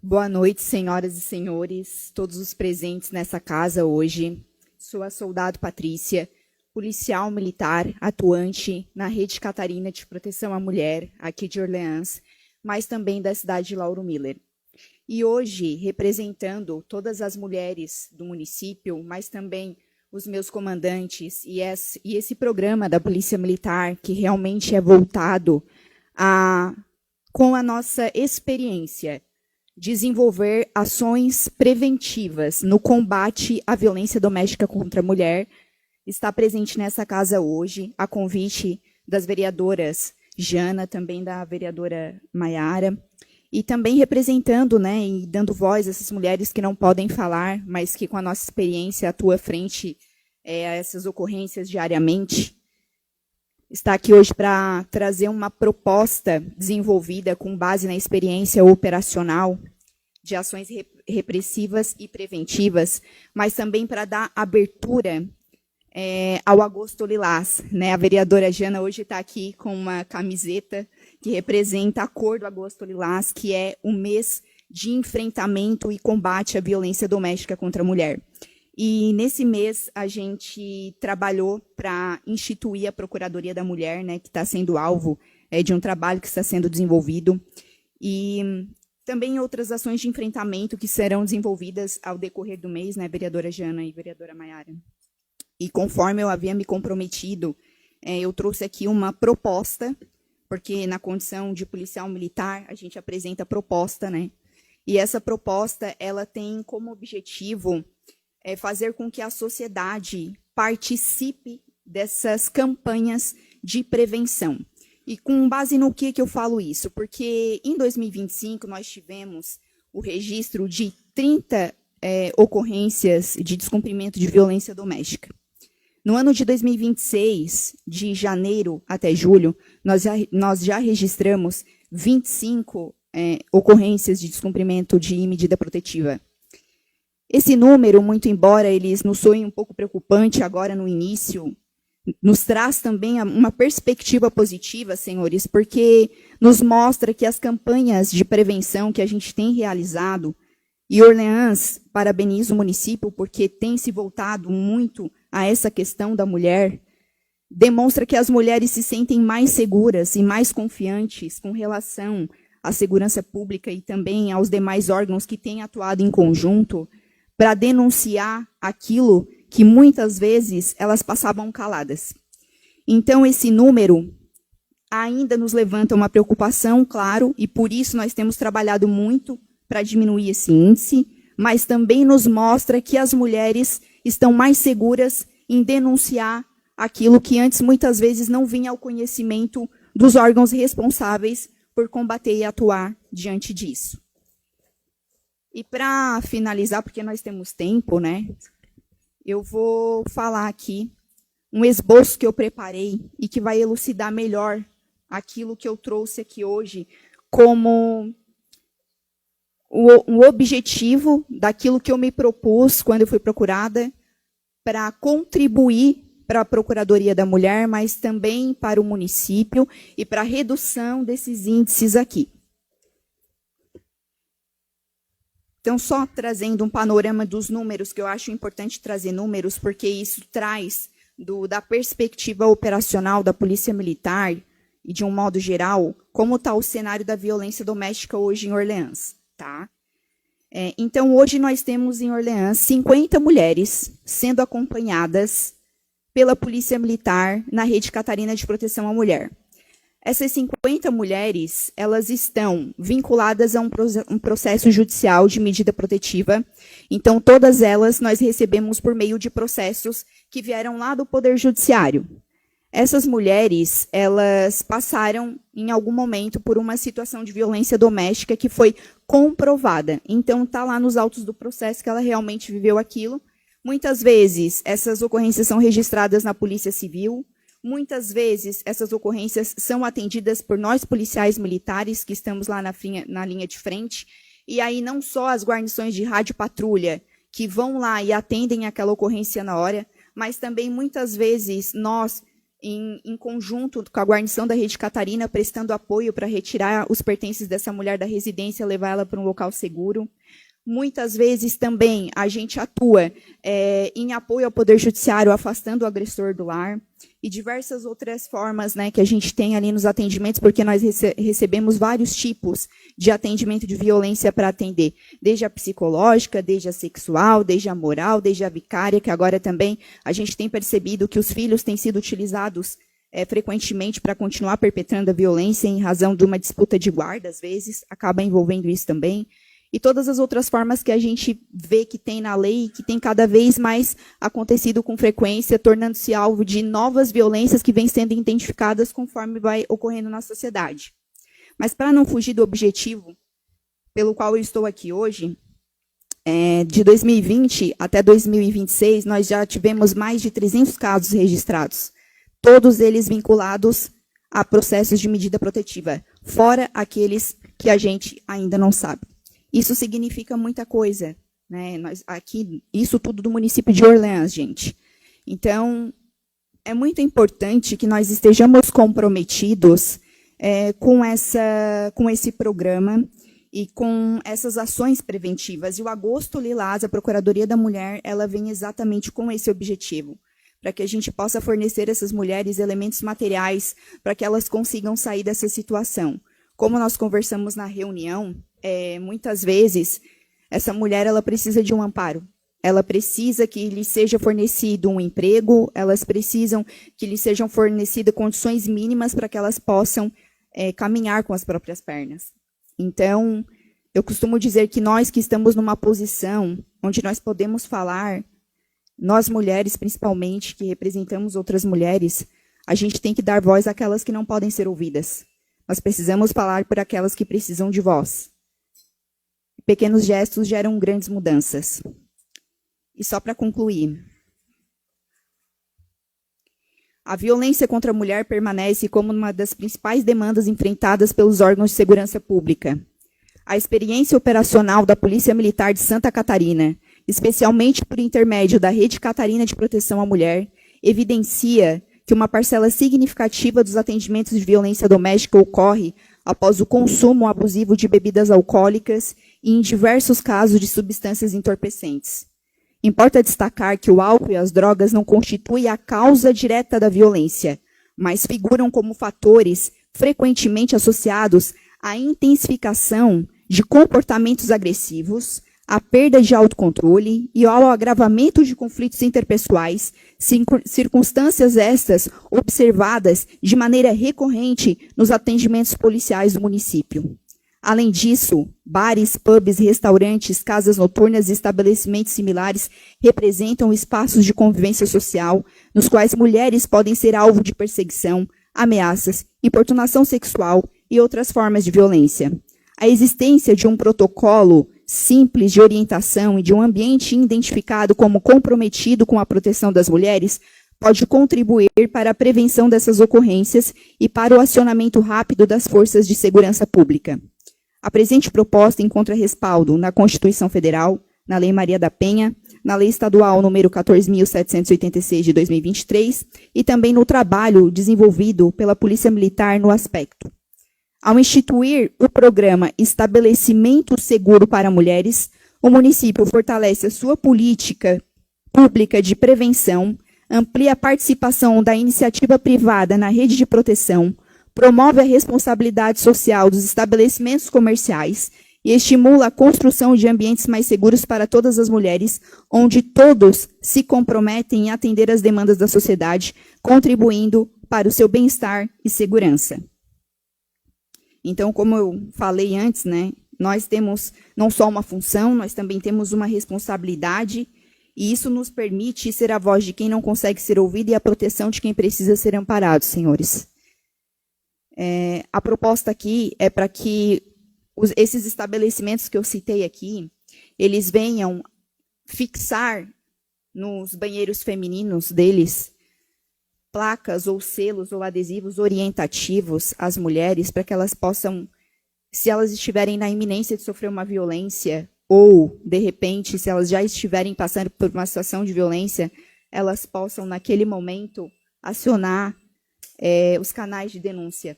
Boa noite, senhoras e senhores, todos os presentes nessa casa hoje. Sou a soldado Patrícia, policial militar atuante na Rede Catarina de Proteção à Mulher, aqui de Orleans, mas também da cidade de Lauro Miller. E hoje, representando todas as mulheres do município, mas também os meus comandantes e esse programa da Polícia Militar, que realmente é voltado com a nossa experiência, desenvolver ações preventivas no combate à violência doméstica contra a mulher, está presente nessa casa hoje, a convite das vereadoras Jana, também da vereadora Maiara, e também representando, né, e dando voz a essas mulheres que não podem falar, mas que com a nossa experiência atuam frente a essas ocorrências diariamente. Está aqui hoje para trazer uma proposta desenvolvida com base na experiência operacional de ações repressivas e preventivas, mas também para dar abertura ao Agosto Lilás. Né? A vereadora Jana hoje está aqui com uma camiseta que representa a cor do Agosto Lilás, que é o mês de enfrentamento e combate à violência doméstica contra a mulher. E nesse mês a gente trabalhou para instituir a Procuradoria da Mulher, né, que está sendo alvo de um trabalho que está sendo desenvolvido, e também outras ações de enfrentamento que serão desenvolvidas ao decorrer do mês, né, vereadora Jana e vereadora Maiara. E conforme eu havia me comprometido, eu trouxe aqui uma proposta, porque na condição de policial militar a gente apresenta proposta, né? E essa proposta ela tem como objetivo fazer com que a sociedade participe dessas campanhas de prevenção. E com base no que eu falo isso? Porque em 2025 nós tivemos o registro de 30 ocorrências de descumprimento de violência doméstica. No ano de 2026, de janeiro até julho, nós já registramos 25 ocorrências de descumprimento de medida protetiva. Esse número, muito embora eles nos soem um pouco preocupante agora no início, nos traz também uma perspectiva positiva, senhores, porque nos mostra que as campanhas de prevenção que a gente tem realizado, e Orleans parabeniza o município porque tem se voltado muito a essa questão da mulher, demonstra que as mulheres se sentem mais seguras e mais confiantes com relação à segurança pública e também aos demais órgãos que têm atuado em conjunto para denunciar aquilo que muitas vezes elas passavam caladas. Então, esse número ainda nos levanta uma preocupação, claro, e por isso nós temos trabalhado muito para diminuir esse índice, mas também nos mostra que as mulheres estão mais seguras em denunciar aquilo que antes muitas vezes não vinha ao conhecimento dos órgãos responsáveis por combater e atuar diante disso. E para finalizar, porque nós temos tempo, né? Eu vou falar aqui um esboço que eu preparei e que vai elucidar melhor aquilo que eu trouxe aqui hoje como o objetivo daquilo que eu me propus quando eu fui procurada para contribuir para a Procuradoria da Mulher, mas também para o município e para a redução desses índices aqui. Então, só trazendo um panorama dos números, que eu acho importante trazer números, porque isso traz da perspectiva operacional da Polícia Militar e, de um modo geral, como está o cenário da violência doméstica hoje em Orleans. Tá? Então, hoje nós temos em Orleans 50 mulheres sendo acompanhadas pela Polícia Militar na Rede Catarina de Proteção à Mulher. Essas 50 mulheres, elas estão vinculadas a um processo judicial de medida protetiva. Então, todas elas nós recebemos por meio de processos que vieram lá do Poder Judiciário. Essas mulheres, elas passaram em algum momento por uma situação de violência doméstica que foi comprovada. Então, está lá nos autos do processo que ela realmente viveu aquilo. Muitas vezes, essas ocorrências são registradas na Polícia Civil. Muitas vezes, essas ocorrências são atendidas por nós, policiais militares, que estamos lá na linha de frente. E aí, não só as guarnições de rádio patrulha, que vão lá e atendem aquela ocorrência na hora, mas também, muitas vezes, nós em conjunto com a guarnição da Rede Catarina, prestando apoio para retirar os pertences dessa mulher da residência e levar ela para um local seguro. Muitas vezes também a gente atua em apoio ao Poder Judiciário, afastando o agressor do lar, e diversas outras formas, né, que a gente tem ali nos atendimentos, porque nós recebemos vários tipos de atendimento de violência para atender, desde a psicológica, desde a sexual, desde a moral, desde a vicária, que agora também a gente tem percebido que os filhos têm sido utilizados frequentemente para continuar perpetrando a violência em razão de uma disputa de guarda, às vezes, acaba envolvendo isso também. E todas as outras formas que a gente vê que tem na lei, que tem cada vez mais acontecido com frequência, tornando-se alvo de novas violências que vêm sendo identificadas conforme vai ocorrendo na sociedade. Mas para não fugir do objetivo pelo qual eu estou aqui hoje, de 2020 até 2026, nós já tivemos mais de 300 casos registrados, todos eles vinculados a processos de medida protetiva, fora aqueles que a gente ainda não sabe. Isso significa muita coisa, né? Isso tudo do município de Orleans, gente. Então, é muito importante que nós estejamos comprometidos com esse programa e com essas ações preventivas. E o Agosto Lilás, a Procuradoria da Mulher, ela vem exatamente com esse objetivo, para que a gente possa fornecer a essas mulheres elementos materiais para que elas consigam sair dessa situação. Como nós conversamos na reunião, muitas vezes, essa mulher ela precisa de um amparo. Ela precisa que lhe seja fornecido um emprego, elas precisam que lhe sejam fornecidas condições mínimas para que elas possam caminhar com as próprias pernas. Então, eu costumo dizer que nós que estamos numa posição onde nós podemos falar, nós mulheres principalmente, que representamos outras mulheres, a gente tem que dar voz àquelas que não podem ser ouvidas. Nós precisamos falar por aquelas que precisam de voz. Pequenos gestos geram grandes mudanças. E só para concluir, a violência contra a mulher permanece como uma das principais demandas enfrentadas pelos órgãos de segurança pública. A experiência operacional da Polícia Militar de Santa Catarina, especialmente por intermédio da Rede Catarina de Proteção à Mulher, evidencia que uma parcela significativa dos atendimentos de violência doméstica ocorre após o consumo abusivo de bebidas alcoólicas e em diversos casos de substâncias entorpecentes. Importa destacar que o álcool e as drogas não constituem a causa direta da violência, mas figuram como fatores frequentemente associados à intensificação de comportamentos agressivos, à perda de autocontrole e ao agravamento de conflitos interpessoais, circunstâncias estas observadas de maneira recorrente nos atendimentos policiais do município. Além disso, bares, pubs, restaurantes, casas noturnas e estabelecimentos similares representam espaços de convivência social nos quais mulheres podem ser alvo de perseguição, ameaças, importunação sexual e outras formas de violência. A existência de um protocolo simples de orientação e de um ambiente identificado como comprometido com a proteção das mulheres pode contribuir para a prevenção dessas ocorrências e para o acionamento rápido das forças de segurança pública. A presente proposta encontra respaldo na Constituição Federal, na Lei Maria da Penha, na Lei Estadual número 14.786 de 2023 e também no trabalho desenvolvido pela Polícia Militar no aspecto. Ao instituir o programa Estabelecimento Seguro para Mulheres, o município fortalece a sua política pública de prevenção, amplia a participação da iniciativa privada na rede de proteção, promove a responsabilidade social dos estabelecimentos comerciais e estimula a construção de ambientes mais seguros para todas as mulheres, onde todos se comprometem em atender às demandas da sociedade, contribuindo para o seu bem-estar e segurança. Então, como eu falei antes, né, nós temos não só uma função, nós também temos uma responsabilidade, e isso nos permite ser a voz de quem não consegue ser ouvido e a proteção de quem precisa ser amparado, senhores. A proposta aqui é para que esses estabelecimentos que eu citei aqui, eles venham fixar nos banheiros femininos deles placas ou selos ou adesivos orientativos às mulheres para que elas possam, se elas estiverem na iminência de sofrer uma violência ou, de repente, se elas já estiverem passando por uma situação de violência, elas possam, naquele momento, acionar os canais de denúncia.